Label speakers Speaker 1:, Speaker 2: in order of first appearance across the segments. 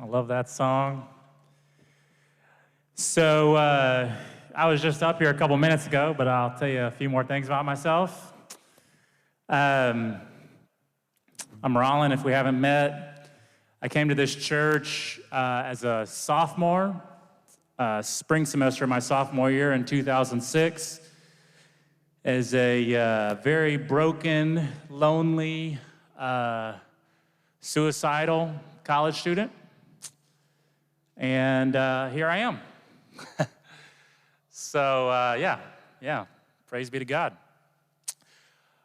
Speaker 1: I love that song. So I was just up here a couple minutes ago, but I'll tell you a few more things about myself. I'm Rollin, if we haven't met. I came to this church as a sophomore, spring semester of my sophomore year in 2006, as a very broken, lonely, suicidal college student. And here I am. So, yeah, praise be to God.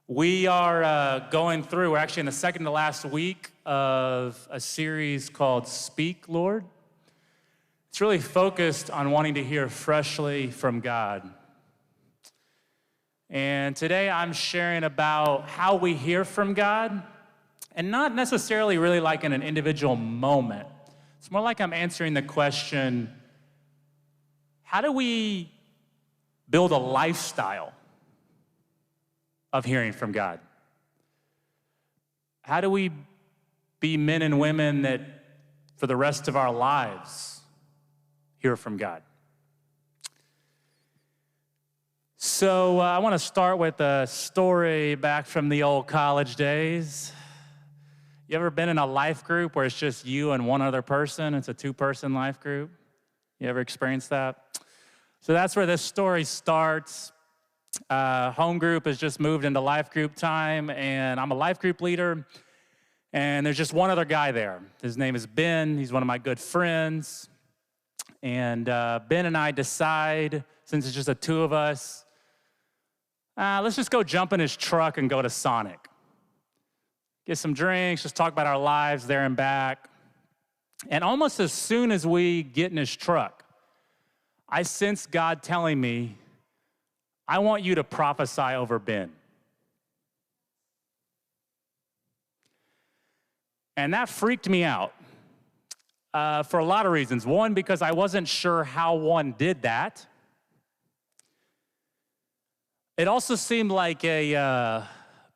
Speaker 1: We are going through, we're actually in the second to last week of a series called Speak, Lord. It's really focused on wanting to hear freshly from God. And today I'm sharing about how we hear from God, and not necessarily really like in an individual moment. It's more like I'm answering the question, how do we build a lifestyle of hearing from God? How do we be men and women that for the rest of our lives hear from God? So I want to start with a story back from the old college days. You ever been in a life group where it's just you and one other person? It's a two-person life group. You ever experienced that? So that's where this story starts. Home group has just moved into life group time, and I'm a life group leader, and there's just one other guy there. His name is Ben. He's one of my good friends, and Ben and I decide, since it's just the two of us, let's just go jump in his truck and go to Sonic. Get some drinks, just talk about our lives there and back. And almost as soon as we get in his truck, I sense God telling me, I want you to prophesy over Ben. And that freaked me out for a lot of reasons. One, because I wasn't sure how one did that. It also seemed like a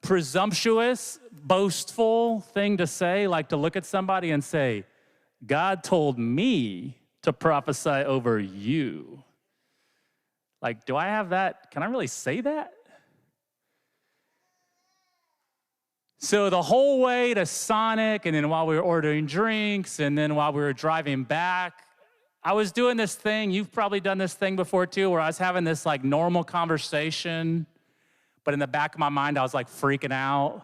Speaker 1: presumptuous, boastful thing to say, like to look at somebody and say, God told me to prophesy over you. Like, do I have that? Can I really say that? So the whole way to Sonic, and then while we were ordering drinks, and then while we were driving back, I was doing this thing, you've probably done this thing before too, where I was having this like normal conversation, but in the back of my mind, I was like freaking out,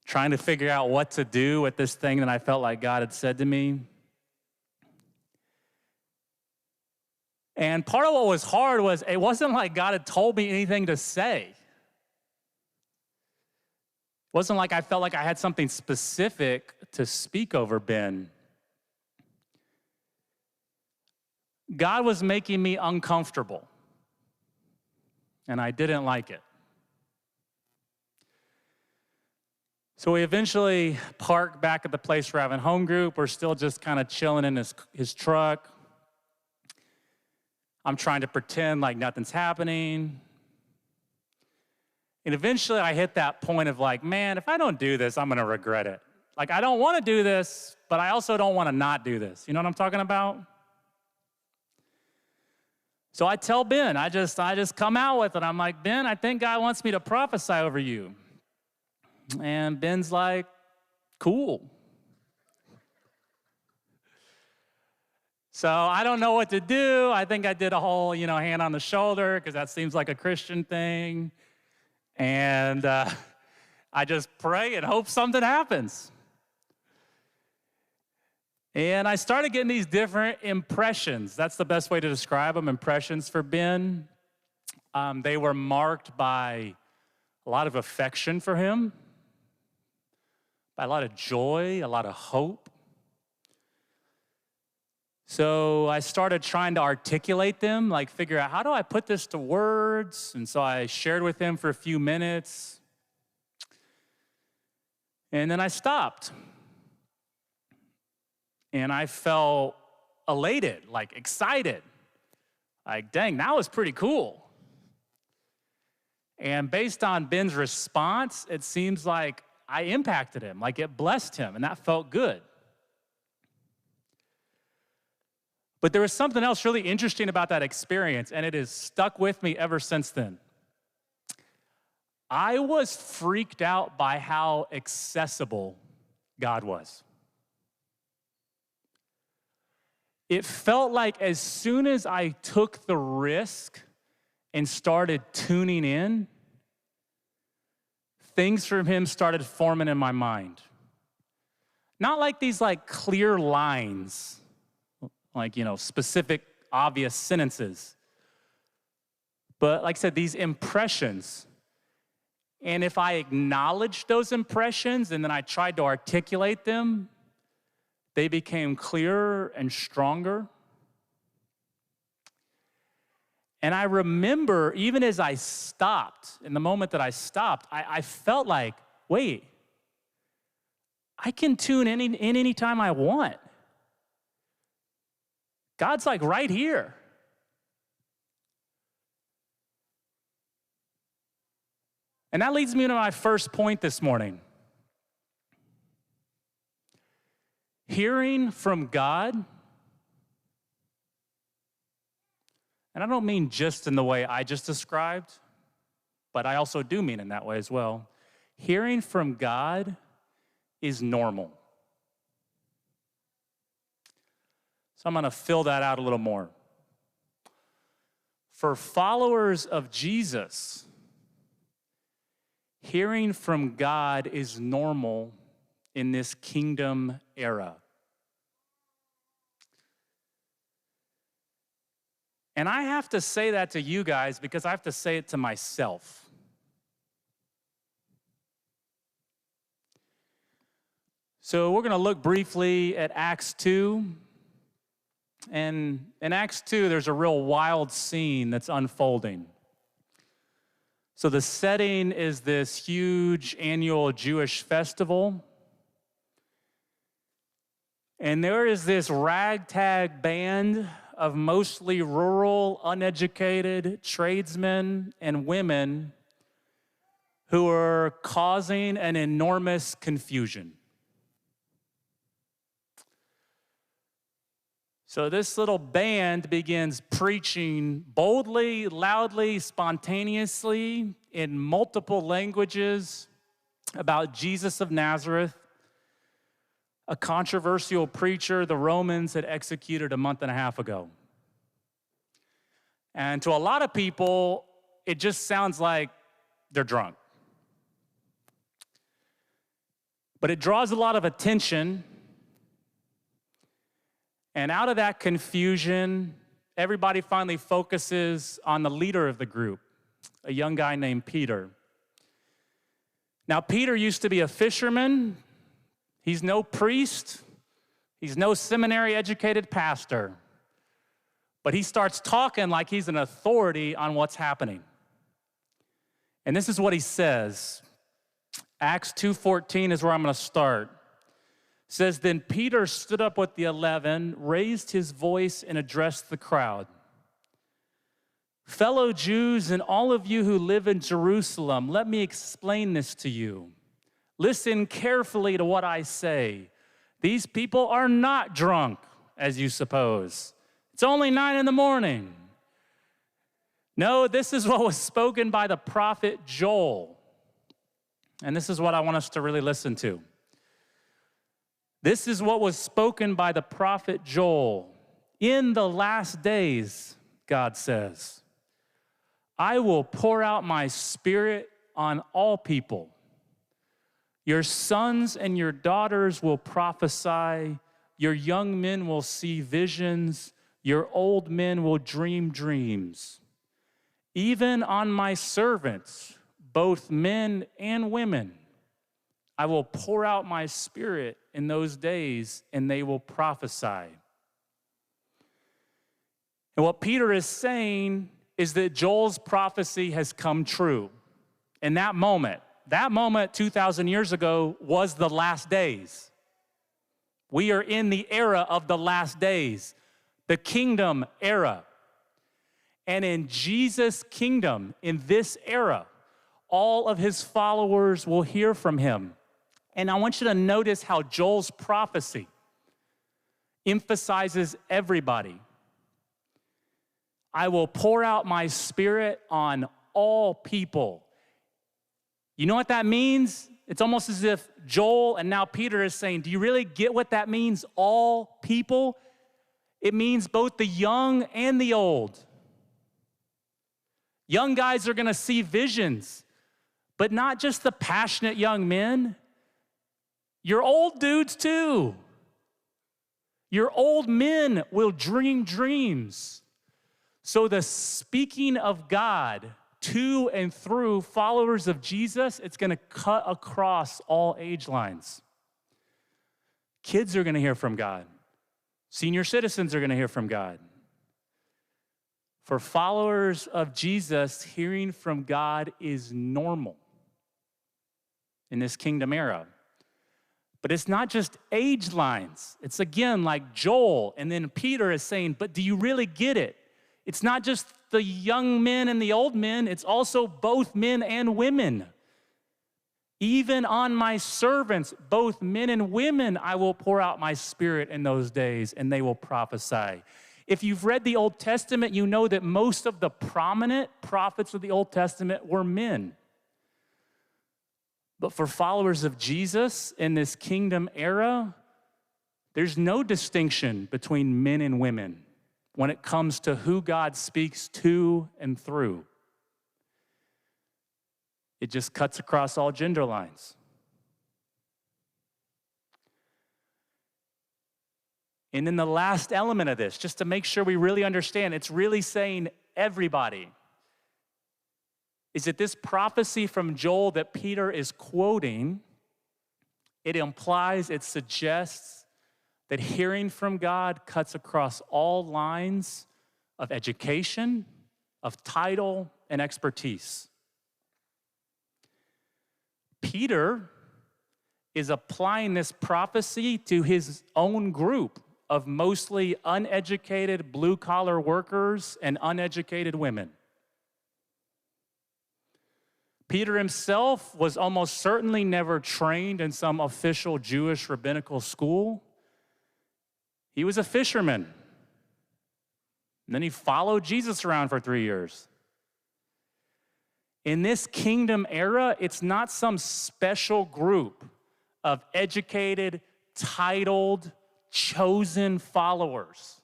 Speaker 1: trying to figure out what to do with this thing that I felt like God had said to me. And part of what was hard was it wasn't like God had told me anything to say. It wasn't like I felt like I had something specific to speak over Ben. God was making me uncomfortable, and I didn't like it. So we eventually park back at the place we're having home group. We're still just kind of chilling in his truck. I'm trying to pretend like nothing's happening. And eventually I hit that point of like, man, if I don't do this, I'm gonna regret it. Like, I don't wanna do this, but I also don't wanna not do this. You know what I'm talking about? So I tell Ben, I just come out with it. I'm like, Ben, I think God wants me to prophesy over you. And Ben's like, cool. So I don't know what to do. I think I did a whole, hand on the shoulder, because that seems like a Christian thing. And I just pray and hope something happens. And I started getting these different impressions. That's the best way to describe them, impressions for Ben. They were marked by a lot of affection for him, by a lot of joy, a lot of hope. So I started trying to articulate them, like figure out, how do I put this to words? And so I shared with him for a few minutes. And then I stopped. And I felt elated, like excited. Like, dang, that was pretty cool. And based on Ben's response, it seems like I impacted him, like it blessed him, and that felt good. But there was something else really interesting about that experience, and it has stuck with me ever since then. I was freaked out by how accessible God was. It felt like as soon as I took the risk and started tuning in, things from him started forming in my mind. Not like these clear lines, specific, obvious sentences. But like I said, these impressions. And if I acknowledged those impressions and then I tried to articulate them, they became clearer and stronger. And I remember, even as I stopped, in the moment that I stopped, I felt like, wait, I can tune in anytime I want. God's right here. And that leads me to my first point this morning. Hearing from God, and I don't mean just in the way I just described, but I also do mean in that way as well. Hearing from God is normal. So I'm going to fill that out a little more. For followers of Jesus, hearing from God is normal in this kingdom era. And I have to say that to you guys because I have to say it to myself. So we're going to look briefly at Acts 2. And in Acts 2, there's a real wild scene that's unfolding. So the setting is this huge annual Jewish festival. And there is this ragtag band of mostly rural, uneducated tradesmen and women who are causing an enormous confusion. So this little band begins preaching boldly, loudly, spontaneously in multiple languages about Jesus of Nazareth, a controversial preacher the Romans had executed a month and a half ago. And to a lot of people, it just sounds like they're drunk. But it draws a lot of attention. And out of that confusion, everybody finally focuses on the leader of the group, a young guy named Peter. Now, Peter used to be a fisherman. He's no priest. He's no seminary-educated pastor. But he starts talking like he's an authority on what's happening. And this is what he says. Acts 2:14 is where I'm going to start. It says, "Then Peter stood up with the 11, raised his voice, and addressed the crowd. 'Fellow Jews and all of you who live in Jerusalem, let me explain this to you. Listen carefully to what I say. These people are not drunk, as you suppose. It's only 9 a.m. No, this is what was spoken by the prophet Joel.'" And this is what I want us to really listen to. "This is what was spoken by the prophet Joel. In the last days, God says, I will pour out my spirit on all people. Your sons and your daughters will prophesy. Your young men will see visions. Your old men will dream dreams. Even on my servants, both men and women, I will pour out my spirit in those days, and they will prophesy." And what Peter is saying is that Joel's prophecy has come true. In that moment 2,000 years ago was the last days. We are in the era of the last days, the kingdom era. And in Jesus' kingdom, in this era, all of his followers will hear from him. And I want you to notice how Joel's prophecy emphasizes everybody. I will pour out my spirit on all people. You know what that means? It's almost as if Joel and now Peter is saying, do you really get what that means, all people? It means both the young and the old. Young guys are gonna see visions, but not just the passionate young men. Your old dudes too. Your old men will dream dreams. So the speaking of God to and through followers of Jesus, it's gonna cut across all age lines. Kids are gonna hear from God. Senior citizens are gonna hear from God. For followers of Jesus, hearing from God is normal in this kingdom era. But it's not just age lines. It's again like Joel, and then Peter is saying, but do you really get it? It's not just the young men and the old men, it's also both men and women. Even on my servants, both men and women, I will pour out my spirit in those days, and they will prophesy. If you've read the Old Testament, you know that most of the prominent prophets of the Old Testament were men. But for followers of Jesus in this kingdom era, there's no distinction between men and women when it comes to who God speaks to and through. It just cuts across all gender lines. And then the last element of this, just to make sure we really understand, it's really saying everybody, is that this prophecy from Joel that Peter is quoting, it implies, it suggests that hearing from God cuts across all lines of education, of title, and expertise. Peter is applying this prophecy to his own group of mostly uneducated blue-collar workers and uneducated women. Peter himself was almost certainly never trained in some official Jewish rabbinical school. He was a fisherman. And then he followed Jesus around for 3 years. In this kingdom era, it's not some special group of educated, titled, chosen followers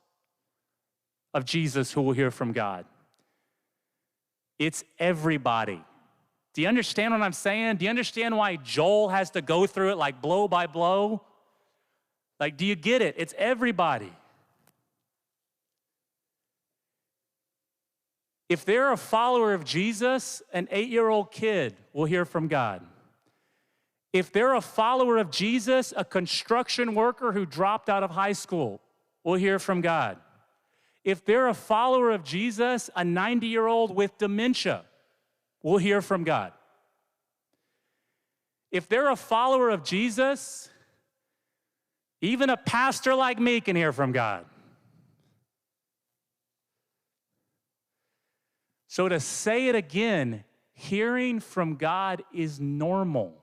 Speaker 1: of Jesus who will hear from God. It's everybody. Do you understand what I'm saying? Do you understand why Joel has to go through it like blow by blow? Like, do you get it? It's everybody. If they're a follower of Jesus, an 8-year-old kid will hear from God. If they're a follower of Jesus, a construction worker who dropped out of high school will hear from God. If they're a follower of Jesus, a 90-year-old with dementia will hear from God. If they're a follower of Jesus, even a pastor like me can hear from God. So to say it again, hearing from God is normal.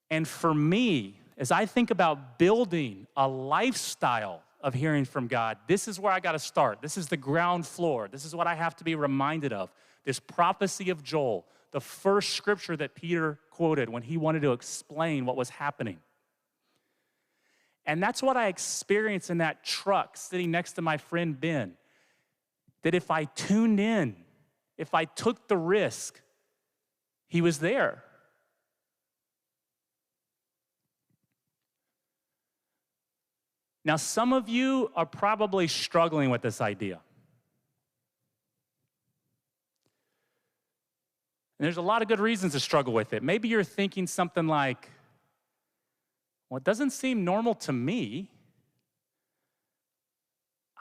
Speaker 1: And for me, as I think about building a lifestyle of hearing from God, this is where I got to start. This is the ground floor. This is what I have to be reminded of. This prophecy of Joel, the first scripture that Peter quoted when he wanted to explain what was happening. And that's what I experienced in that truck sitting next to my friend Ben. That if I tuned in, if I took the risk, he was there. Now, some of you are probably struggling with this idea. And there's a lot of good reasons to struggle with it. Maybe you're thinking something like, well, it doesn't seem normal to me.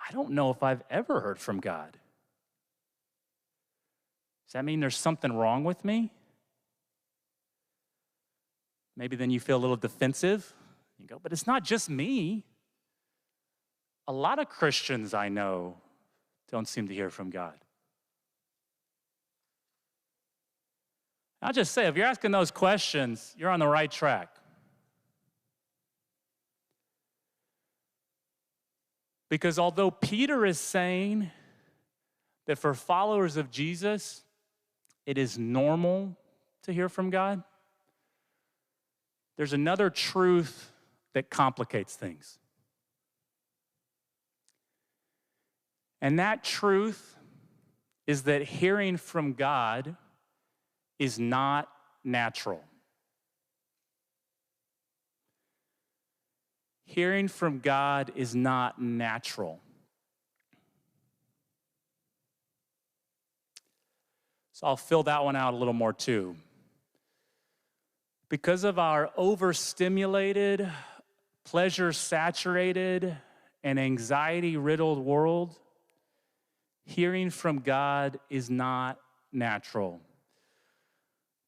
Speaker 1: I don't know if I've ever heard from God. Does that mean there's something wrong with me? Maybe then you feel a little defensive. You go, but it's not just me. A lot of Christians I know don't seem to hear from God. I'll just say, if you're asking those questions, you're on the right track. Because although Peter is saying that for followers of Jesus, it is normal to hear from God, there's another truth that complicates things. And that truth is that hearing from God is not natural. Hearing from God is not natural. So I'll fill that one out a little more too. Because of our overstimulated, pleasure-saturated, and anxiety-riddled world, hearing from God is not natural.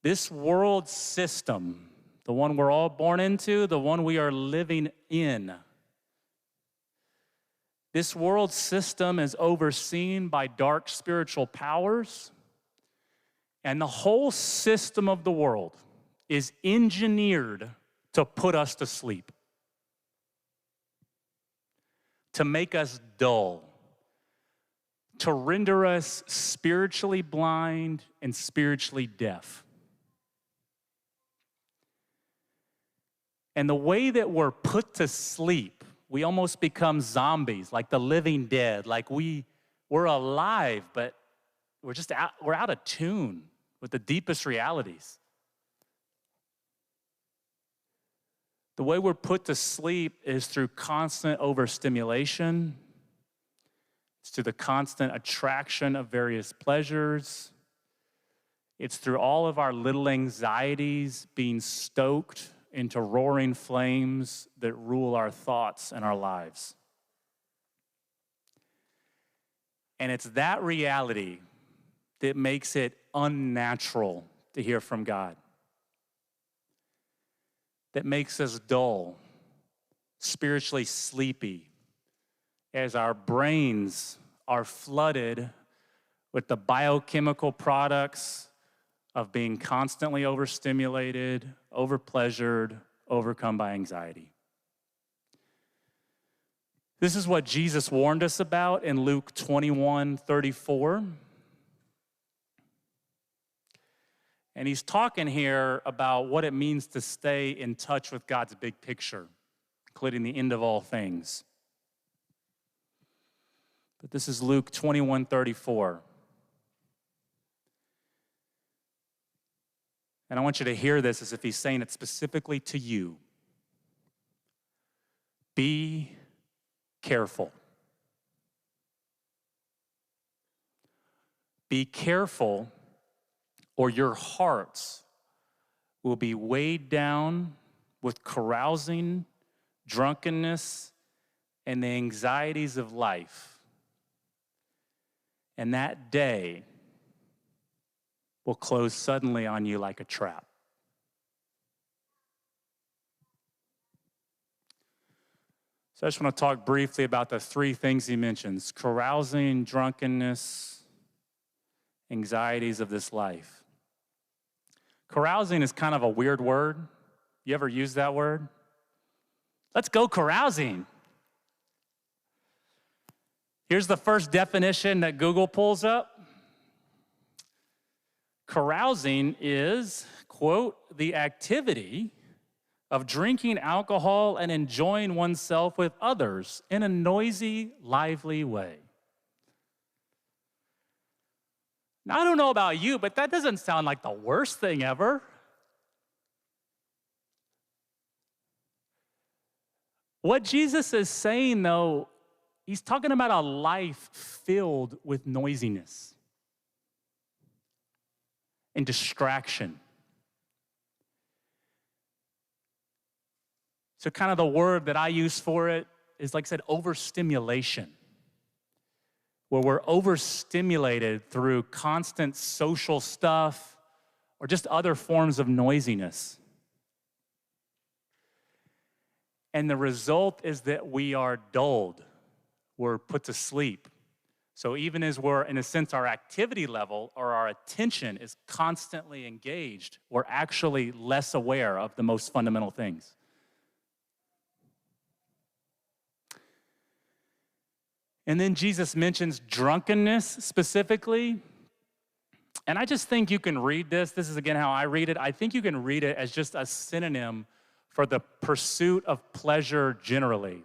Speaker 1: This world system, the one we're all born into, the one we are living in, this world system is overseen by dark spiritual powers, and the whole system of the world is engineered to put us to sleep, to make us dull, to render us spiritually blind and spiritually deaf. And the way that we're put to sleep, we almost become zombies, like the living dead, like we're alive, but we're out of tune with the deepest realities. The way we're put to sleep is through constant overstimulation. It's through the constant attraction of various pleasures. It's through all of our little anxieties being stoked into roaring flames that rule our thoughts and our lives. And it's that reality that makes it unnatural to hear from God, that makes us dull, spiritually sleepy, as our brains are flooded with the biochemical products of being constantly overstimulated, overpleasured, overcome by anxiety. This is what Jesus warned us about in Luke 21:34. And he's talking here about what it means to stay in touch with God's big picture, including the end of all things. But this is Luke 21:34. And I want you to hear this as if he's saying it specifically to you. Be careful. Be careful, or your hearts will be weighed down with carousing, drunkenness, and the anxieties of life. And that day will close suddenly on you like a trap. So I just want to talk briefly about the three things he mentions: carousing, drunkenness, anxieties of this life. Carousing is kind of a weird word. You ever use that word? Let's go carousing. Here's the first definition that Google pulls up. Carousing is, quote, the activity of drinking alcohol and enjoying oneself with others in a noisy, lively way. Now, I don't know about you, but that doesn't sound like the worst thing ever. What Jesus is saying, though, he's talking about a life filled with noisiness and distraction. So kind of the word that I use for it is, like I said, overstimulation, where we're overstimulated through constant social stuff or just other forms of noisiness. And the result is that we are dulled. We're put to sleep. So even as we're, in a sense, our activity level or our attention is constantly engaged, we're actually less aware of the most fundamental things. And then Jesus mentions drunkenness specifically. And I just think you can read this. This is, again, how I read it. I think you can read it as just a synonym for the pursuit of pleasure generally.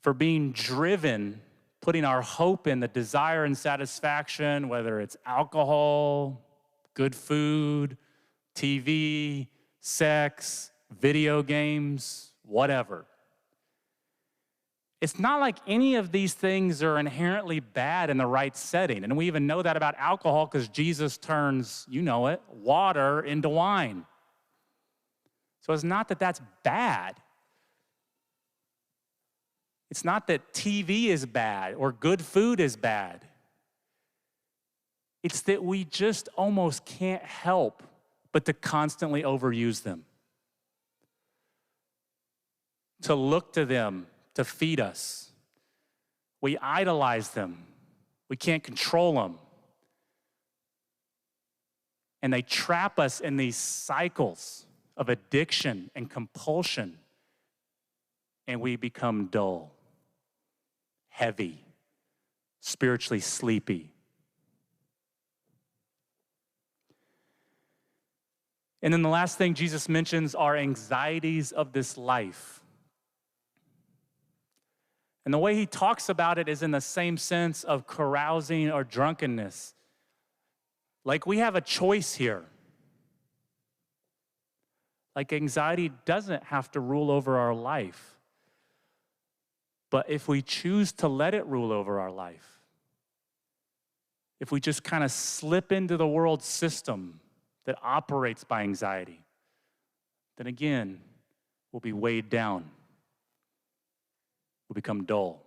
Speaker 1: For being driven, putting our hope in the desire and satisfaction, whether it's alcohol, good food, TV, sex, video games, whatever. It's not like any of these things are inherently bad in the right setting. And we even know that about alcohol because Jesus turns, you know it, water into wine. So it's not that that's bad. It's not that TV is bad or good food is bad. It's that we just almost can't help but to constantly overuse them, to look to them, to feed us. We idolize them. We can't control them. And they trap us in these cycles of addiction and compulsion, and we become dull, heavy, spiritually sleepy. And then the last thing Jesus mentions are anxieties of this life. And the way he talks about it is in the same sense of carousing or drunkenness. Like we have a choice here. Like anxiety doesn't have to rule over our life. But if we choose to let it rule over our life, if we just kind of slip into the world system that operates by anxiety, then again, we'll be weighed down. We'll become dull.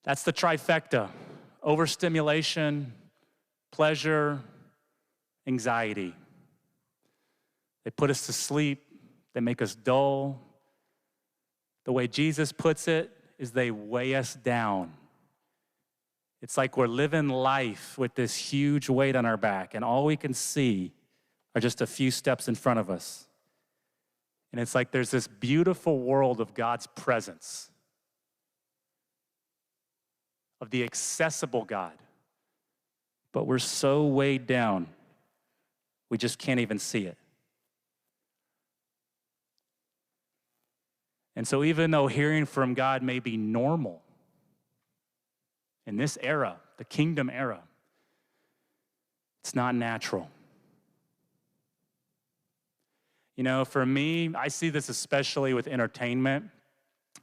Speaker 1: That's the trifecta: overstimulation, pleasure, anxiety. They put us to sleep. They make us dull. The way Jesus puts it is they weigh us down. It's like we're living life with this huge weight on our back, and all we can see are just a few steps in front of us. And it's like there's this beautiful world of God's presence, of the accessible God. But we're so weighed down, we just can't even see it. And so even though hearing from God may be normal in this era, the kingdom era, it's not natural. You know, for me, I see this especially with entertainment.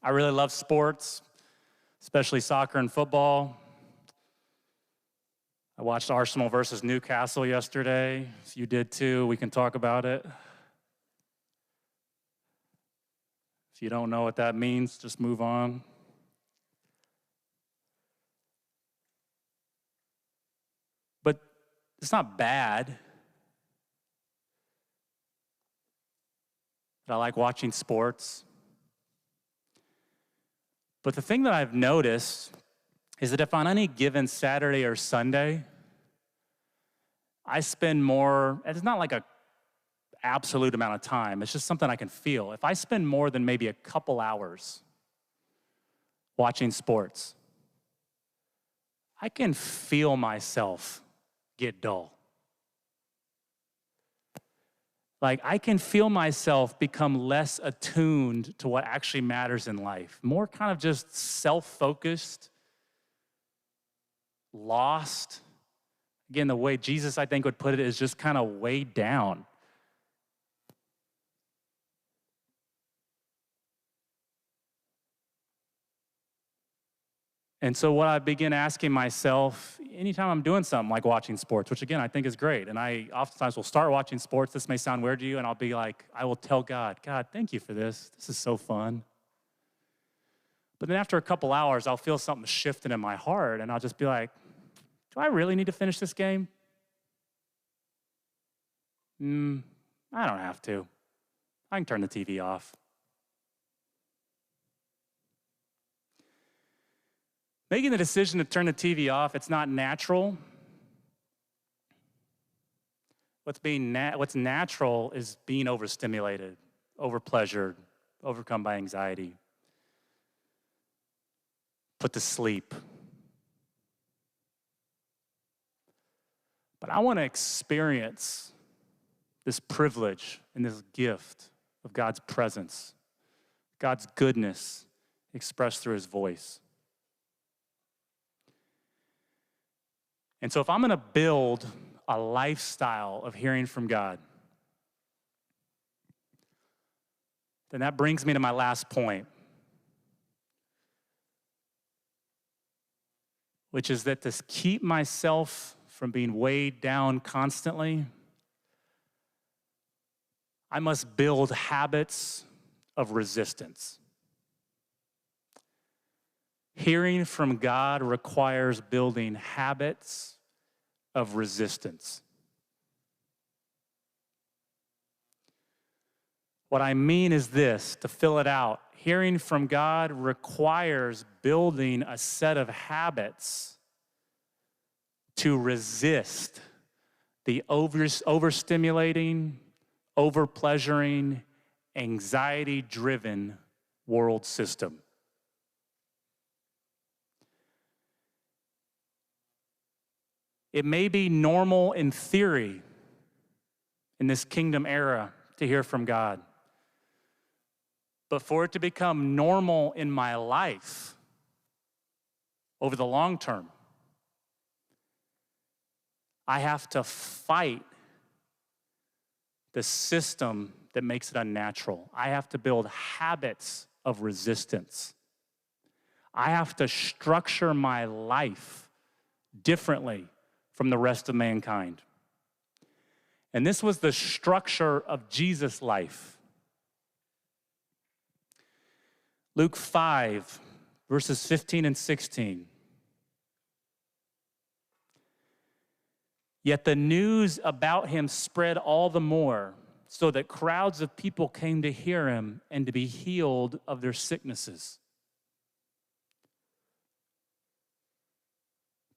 Speaker 1: I really love sports, especially soccer and football. I watched Arsenal versus Newcastle yesterday. If you did too, we can talk about it. If you don't know what that means, just move on. But it's not bad that I like watching sports. But the thing that I've noticed is that if on any given Saturday or Sunday, I spend more, it's not like a absolute amount of time, it's just something I can feel. If I spend more than maybe a couple hours watching sports, I can feel myself get dull. Like I can feel myself become less attuned to what actually matters in life, more kind of just self-focused, lost. Again, the way Jesus, I think, would put it is just kind of weighed down. And so what I begin asking myself, anytime I'm doing something like watching sports, which again, I think is great, and I oftentimes will start watching sports, this may sound weird to you, and I'll be like, I will tell God, thank you for this. This is so fun. But then after a couple hours, I'll feel something shifting in my heart, and I'll just be like, do I really need to finish this game? I don't have to. I can turn the TV off. Making the decision to turn the TV off, it's not natural. What's natural is being overstimulated, overpleasured, overcome by anxiety, put to sleep. But I want to experience this privilege and this gift of God's presence, God's goodness expressed through his voice. And so if I'm going to build a lifestyle of hearing from God, then that brings me to my last point, which is that to keep myself from being weighed down constantly, I must build habits of resistance. Hearing from God requires building habits of resistance. What I mean is this, to fill it out. Hearing from God requires building a set of habits to resist the overstimulating, overpleasuring, anxiety-driven world system. It may be normal in theory in this kingdom era to hear from God, but for it to become normal in my life over the long term, I have to fight the system that makes it unnatural. I have to build habits of resistance. I have to structure my life differently from the rest of mankind. And this was the structure of Jesus' life. Luke 5, verses 15 and 16. Yet the news about him spread all the more, so that crowds of people came to hear him and to be healed of their sicknesses.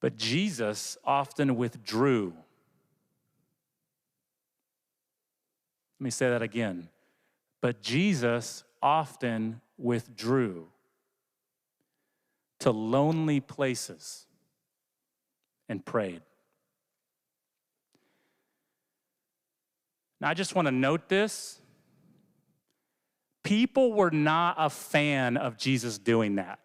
Speaker 1: But Jesus often withdrew. Let me say that again. But Jesus often withdrew to lonely places and prayed. Now, I just want to note this. People were not a fan of Jesus doing that.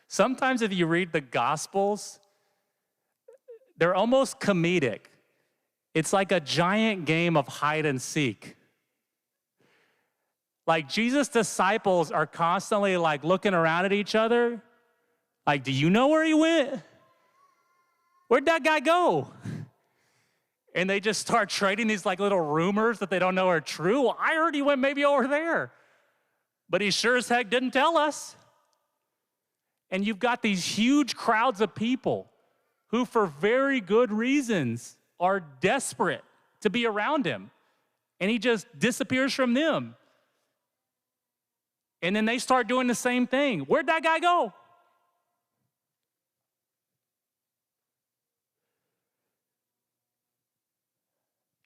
Speaker 1: Sometimes if you read the Gospels, they're almost comedic. It's like a giant game of hide and seek. Like Jesus' disciples are constantly like looking around at each other. Like, do you know where he went? Where'd that guy go? And they just start trading these like little rumors that they don't know are true. Well, I heard he went maybe over there, but he sure as heck didn't tell us. And you've got these huge crowds of people who, for very good reasons, are desperate to be around him. And he just disappears from them. And then they start doing the same thing. Where'd that guy go?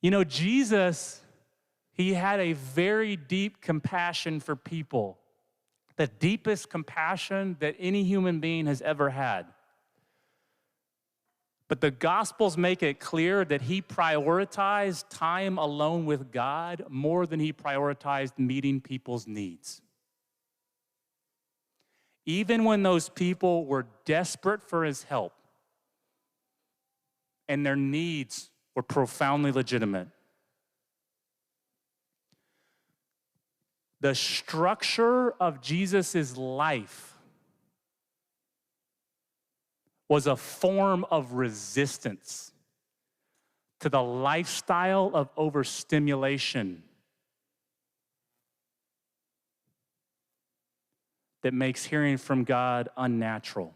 Speaker 1: You know, Jesus, he had a very deep compassion for people. The deepest compassion that any human being has ever had. But the Gospels make it clear that he prioritized time alone with God more than he prioritized meeting people's needs. Even when those people were desperate for his help and their needs were profoundly legitimate. The structure of Jesus' life was a form of resistance to the lifestyle of overstimulation that makes hearing from God unnatural.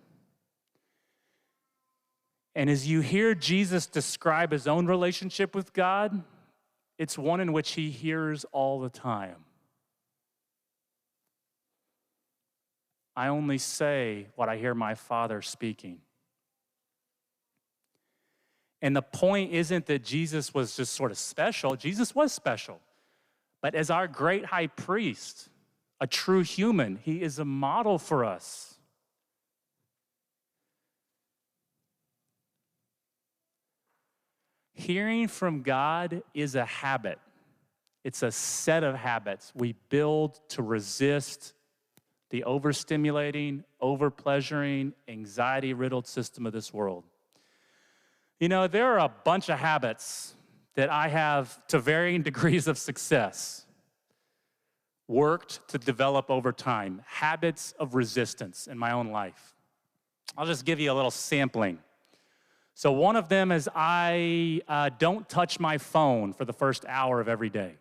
Speaker 1: And as you hear Jesus describe his own relationship with God, it's one in which he hears all the time. I only say what I hear my Father speaking. And the point isn't that Jesus was just sort of special. Jesus was special. But as our great high priest, a true human, he is a model for us. Hearing from God is a habit. It's a set of habits we build to resist the overstimulating, overpleasuring, anxiety-riddled system of this world. You know, there are a bunch of habits that I have, to varying degrees of success, worked to develop over time, habits of resistance in my own life. I'll just give you a little sampling. So one of them is I don't touch my phone for the first hour of every day.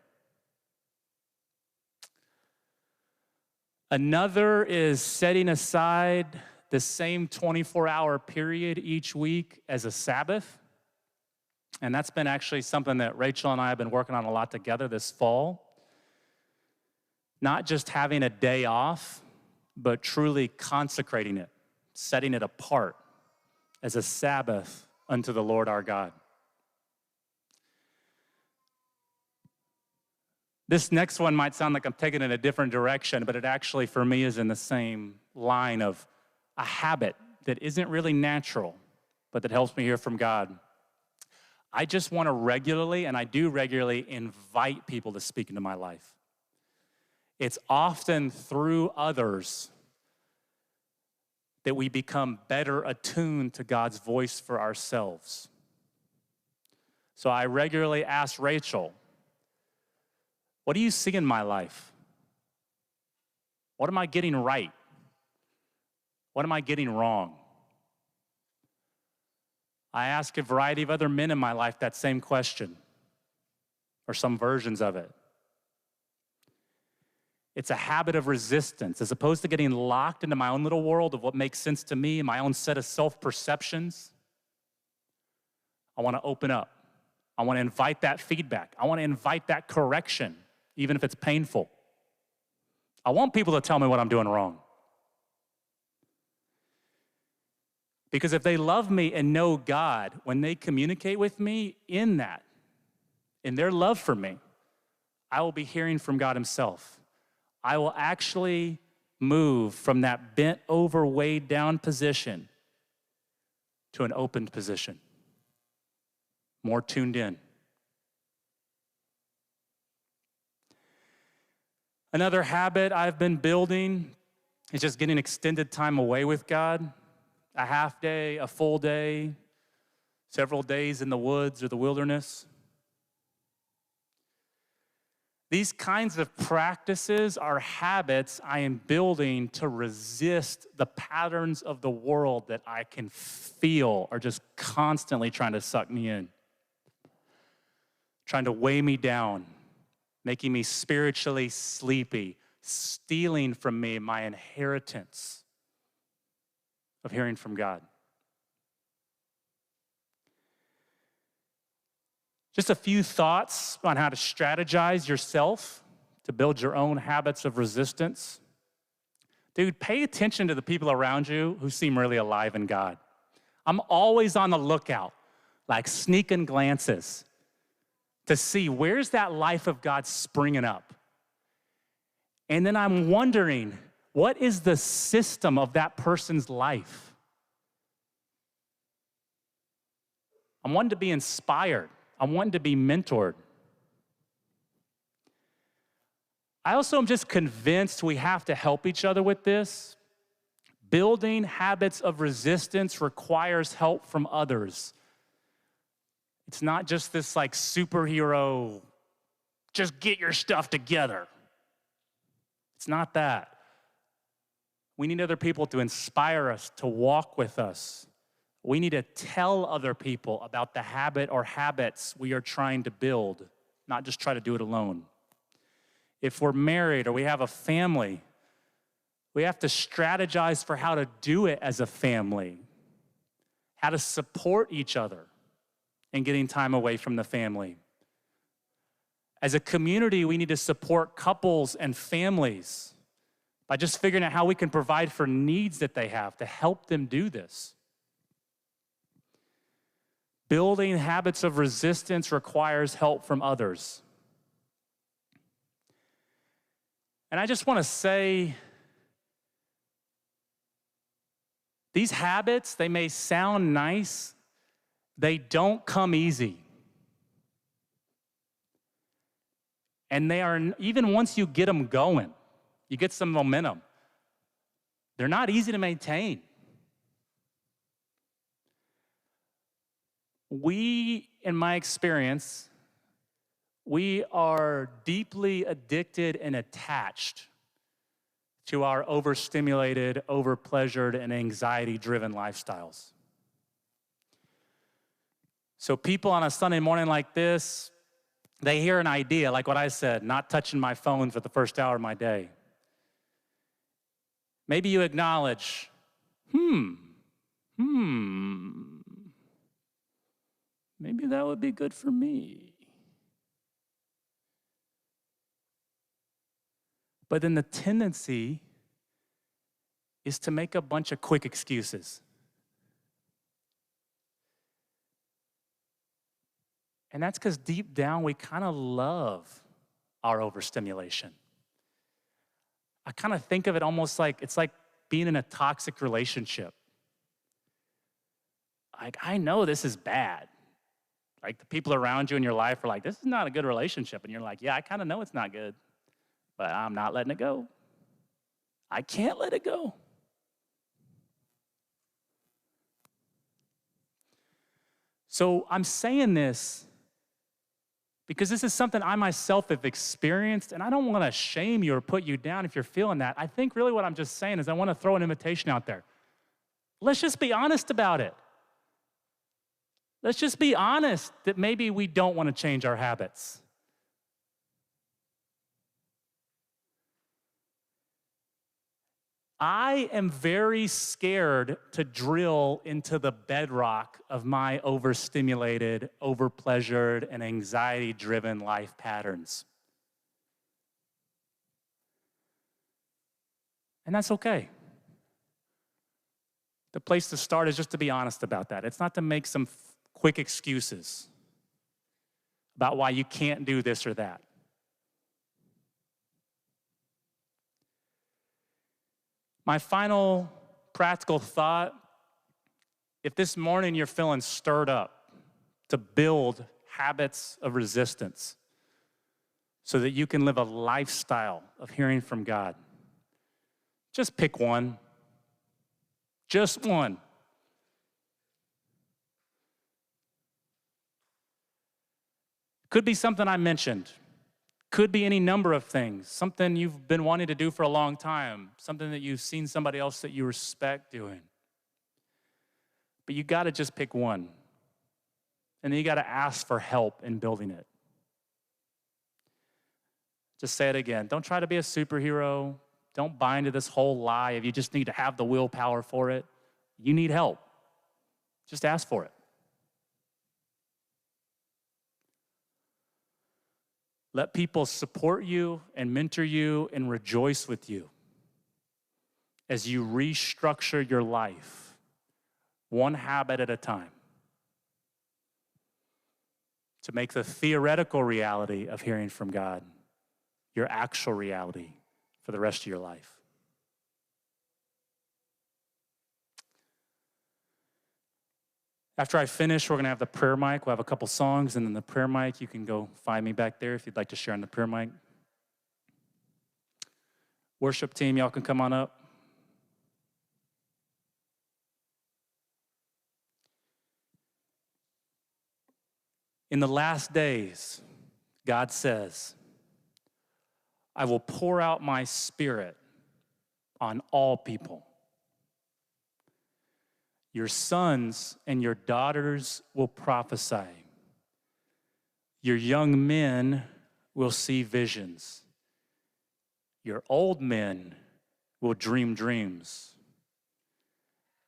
Speaker 1: Another is setting aside the same 24-hour period each week as a Sabbath. And that's been actually something that Rachel and I have been working on a lot together this fall. Not just having a day off, but truly consecrating it, setting it apart as a Sabbath unto the Lord our God. This next one might sound like I'm taking it in a different direction, but it actually, for me, is in the same line of a habit that isn't really natural, but that helps me hear from God. I just want to regularly, and I do regularly, invite people to speak into my life. It's often through others that we become better attuned to God's voice for ourselves. So I regularly ask Rachel, what do you see in my life? What am I getting right? What am I getting wrong? I ask a variety of other men in my life that same question, or some versions of it. It's a habit of resistance. As opposed to getting locked into my own little world of what makes sense to me, my own set of self-perceptions, I want to open up. I want to invite that feedback. I want to invite that correction, even if it's painful. I want people to tell me what I'm doing wrong. Because if they love me and know God, when they communicate with me in that, in their love for me, I will be hearing from God himself. I will actually move from that bent over, weighed down position to an opened position, more tuned in. Another habit I've been building is just getting extended time away with God. A half day, a full day, several days in the woods or the wilderness. These kinds of practices are habits I am building to resist the patterns of the world that I can feel are just constantly trying to suck me in, trying to weigh me down, making me spiritually sleepy, stealing from me my inheritance of hearing from God. Just a few thoughts on how to strategize yourself to build your own habits of resistance. Dude, pay attention to the people around you who seem really alive in God. I'm always on the lookout, like sneaking glances to see where's that life of God springing up. And then I'm wondering, what is the system of that person's life? I'm wanting to be inspired. I'm wanting to be mentored. I also am just convinced we have to help each other with this. Building habits of resistance requires help from others. It's not just this like superhero, just get your stuff together. It's not that. We need other people to inspire us, to walk with us. We need to tell other people about the habit or habits we are trying to build, not just try to do it alone. If we're married or we have a family, we have to strategize for how to do it as a family. how to support each other in getting time away from the family. As a community, we need to support couples and families by just figuring out how we can provide for needs that they have to help them do this. Building habits of resistance requires help from others. And I just want to say, these habits, they may sound nice, they don't come easy. And they are, even once you get them going, you get some momentum, they're not easy to maintain. We, in my experience, we are deeply addicted and attached to our overstimulated, overpleasured, and anxiety-driven lifestyles. So people on a Sunday morning like this, they hear an idea, like what I said, not touching my phone for the first hour of my day. Maybe you acknowledge, maybe that would be good for me. But then the tendency is to make a bunch of quick excuses. And that's because deep down, we kind of love our overstimulation. I kind of think of it almost like, it's like being in a toxic relationship. Like, I know this is bad. Like, the people around you in your life are like, this is not a good relationship. And you're like, yeah, I kind of know it's not good, but I'm not letting it go. I can't let it go. So I'm saying this because this is something I myself have experienced, and I don't want to shame you or put you down if you're feeling that. I think really what I'm just saying is I want to throw an invitation out there. Let's just be honest about it. Let's just be honest that maybe we don't want to change our habits. I am very scared to drill into the bedrock of my overstimulated, overpleasured, and anxiety-driven life patterns. And that's okay. The place to start is just to be honest about that. It's not to make some quick excuses about why you can't do this or that. My final practical thought, if this morning you're feeling stirred up to build habits of resistance so that you can live a lifestyle of hearing from God, just pick one. Just one. Could be something I mentioned. Could be any number of things, something you've been wanting to do for a long time, something that you've seen somebody else that you respect doing. But you got to just pick one. And then you got to ask for help in building it. Just say it again. Don't try to be a superhero. Don't buy into this whole lie of you just need to have the willpower for it. You need help. Just ask for it. Let people support you and mentor you and rejoice with you as you restructure your life, one habit at a time, to make the theoretical reality of hearing from God your actual reality for the rest of your life. After I finish, we're going to have the prayer mic. We'll have a couple songs, and then the prayer mic, you can go find me back there if you'd like to share on the prayer mic. Worship team, y'all can come on up. In the last days, God says, I will pour out my spirit on all people. Your sons and your daughters will prophesy. Your young men will see visions. Your old men will dream dreams.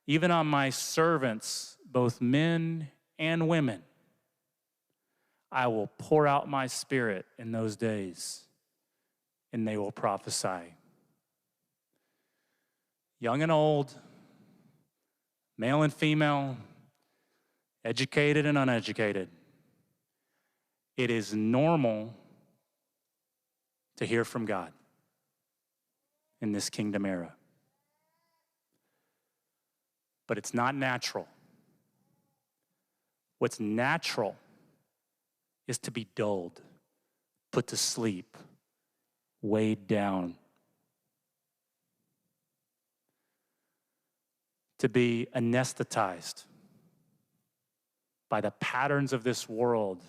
Speaker 1: Even on my servants, both men and women, I will pour out my Spirit in those days, and they will prophesy. Young and old, male and female, educated and uneducated. It is normal to hear from God in this kingdom era. But it's not natural. What's natural is to be dulled, put to sleep, weighed down, to be anesthetized by the patterns of this world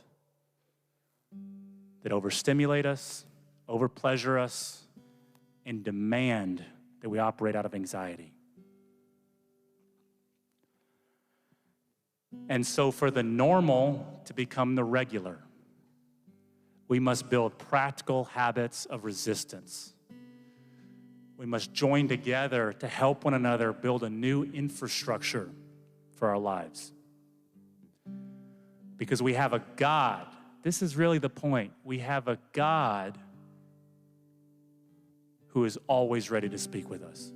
Speaker 1: that overstimulate us, overpleasure us, and demand that we operate out of anxiety. And so for the normal to become the regular, we must build practical habits of resistance. We must join together to help one another build a new infrastructure for our lives. Because we have a God, this is really the point, we have a God who is always ready to speak with us.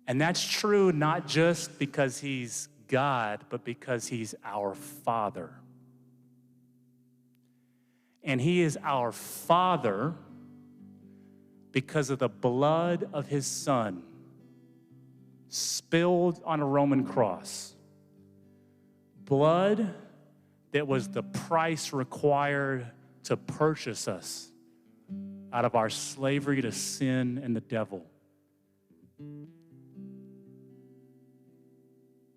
Speaker 1: And that's true not just because he's God, but because he's our Father. And he is our Father because of the blood of his Son spilled on a Roman cross. Blood that was the price required to purchase us out of our slavery to sin and the devil.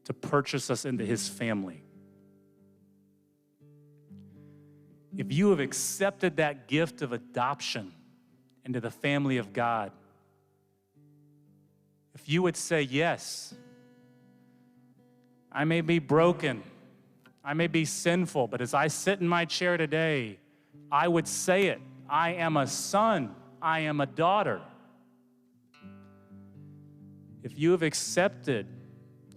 Speaker 1: To purchase us into his family. If you have accepted that gift of adoption into the family of God, if you would say, yes, I may be broken, I may be sinful, but as I sit in my chair today, I would say it. I am a son, I am a daughter. If you have accepted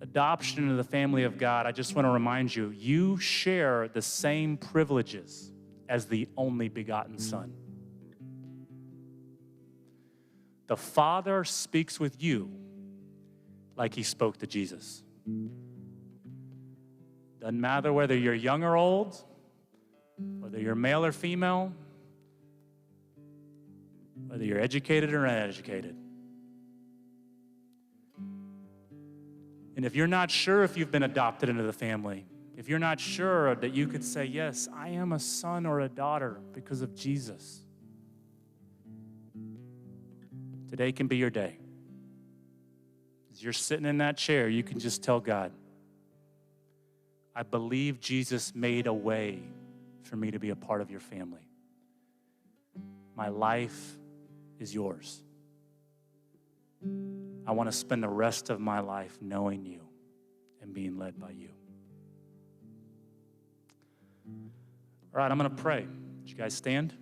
Speaker 1: adoption into the family of God, I just want to remind you, you share the same privileges as the only begotten Son. The Father speaks with you like he spoke to Jesus. Doesn't matter whether you're young or old, whether you're male or female, whether you're educated or uneducated. And if you're not sure if you've been adopted into the family, if you're not sure that you could say, yes, I am a son or a daughter because of Jesus, today can be your day. As you're sitting in that chair, you can just tell God, I believe Jesus made a way for me to be a part of your family. My life is yours. I want to spend the rest of my life knowing you and being led by you. All right, I'm going to pray. Would you guys stand?